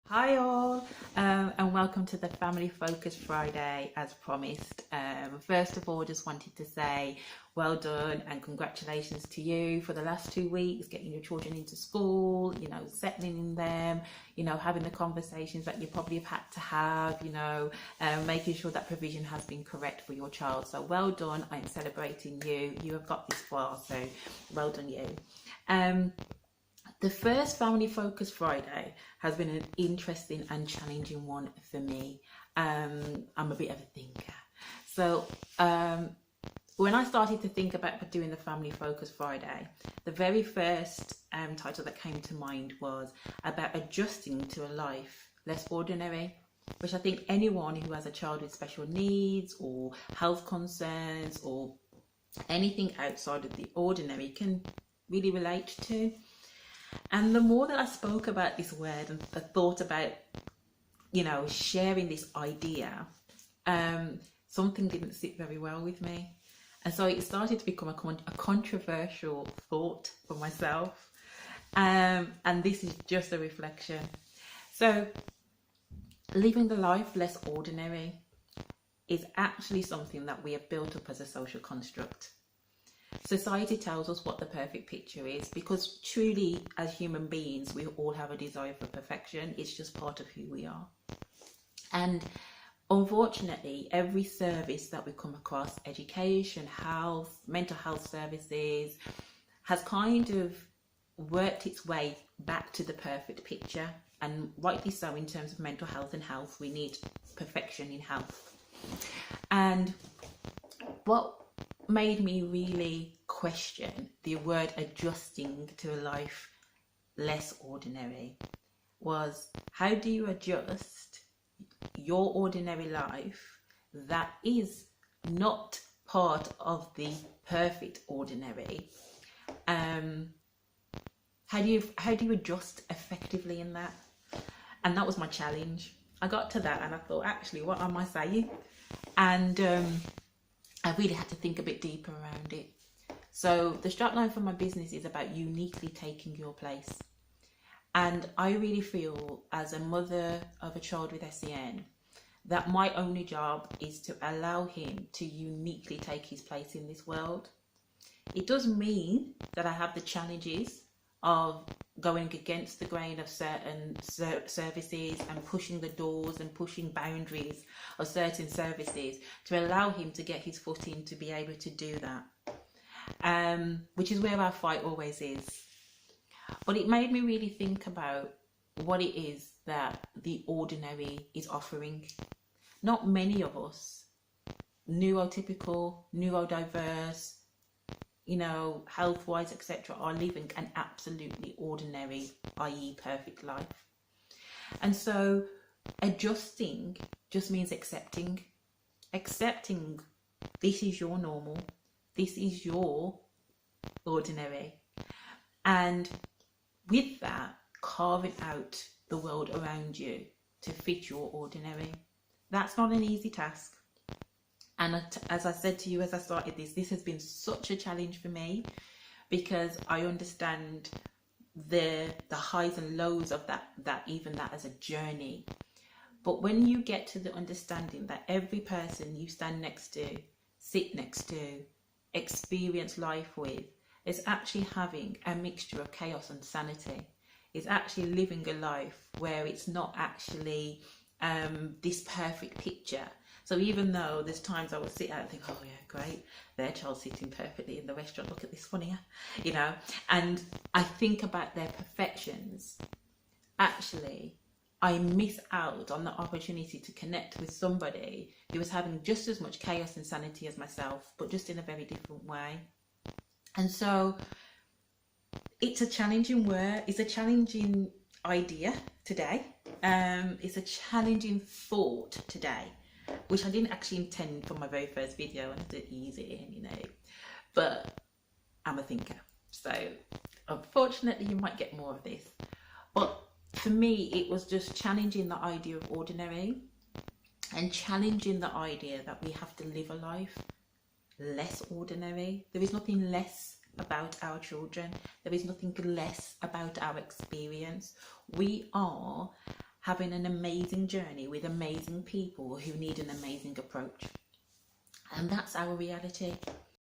Hi all, and welcome to the Family Focus Friday as promised. First of all, just wanted to say well done and congratulations to you for the last 2 weeks, getting your children into school, settling in them, having the conversations that you probably have had to have, making sure that provision has been correct for your child. So well done, I'm celebrating you. You have got this far, so well done you. The first Family Focus Friday has been an interesting and challenging one for me. I'm a bit of a thinker. So when I started to think about doing the Family Focus Friday, the very first title that came to mind was about adjusting to a life less ordinary, which I think anyone who has a child with special needs or health concerns or anything outside of the ordinary can really relate to. And the more that I spoke about this word and thought about, sharing this idea, something didn't sit very well with me. And so it started to become a controversial thought for myself. And this is just a reflection. So living the life less ordinary is actually something that we have built up as a social construct. Society tells us what the perfect picture is because truly as human beings we all have a desire for perfection. It's just part of who we are. And unfortunately every service that we come across, education, health, mental health services, has kind of worked its way back to the perfect picture, and rightly so. In terms of mental health and health, we need perfection in health. And what made me really question the word adjusting to a life less ordinary was, how do you adjust your ordinary life that is not part of the perfect ordinary? How do you adjust effectively in that? And that was my challenge. I got to that and I thought, actually, what am I saying? And I really had to think a bit deeper around it. So the strapline for my business is about uniquely taking your place. And I really feel, as a mother of a child with SEN, that my only job is to allow him to uniquely take his place in this world. It does mean that I have the challenges of going against the grain of certain services and pushing the doors and pushing boundaries of certain services to allow him to get his foot in to be able to do that, which is where our fight always is. But it made me really think about what it is that the ordinary is offering. Not many of us, neurotypical, neurodiverse, health-wise, etc., are living an absolutely ordinary, i.e. perfect life. And so adjusting just means accepting this is your normal, this is your ordinary, and with that, carving out the world around you to fit your ordinary. That's not an easy task. And as I said to you as I started this has been such a challenge for me, because I understand the highs and lows of that as a journey. But when you get to the understanding that every person you stand next to, sit next to, experience life with, is actually having a mixture of chaos and sanity, is actually living a life where it's not actually this perfect picture. So even though there's times I will sit out and think, oh yeah, great, their child's sitting perfectly in the restaurant, look at this funnier, and I think about their perfections, actually I miss out on the opportunity to connect with somebody who is having just as much chaos and sanity as myself, but just in a very different way. And so it's a challenging word, it's a challenging idea today, it's a challenging thought today, which I didn't actually intend for my very first video, and to ease it in, but I'm a thinker, so unfortunately you might get more of this. But for me, it was just challenging the idea of ordinary and challenging the idea that we have to live a life less ordinary. There is nothing less about our children. There is nothing less about our experience. We are having an amazing journey with amazing people who need an amazing approach. And that's our reality.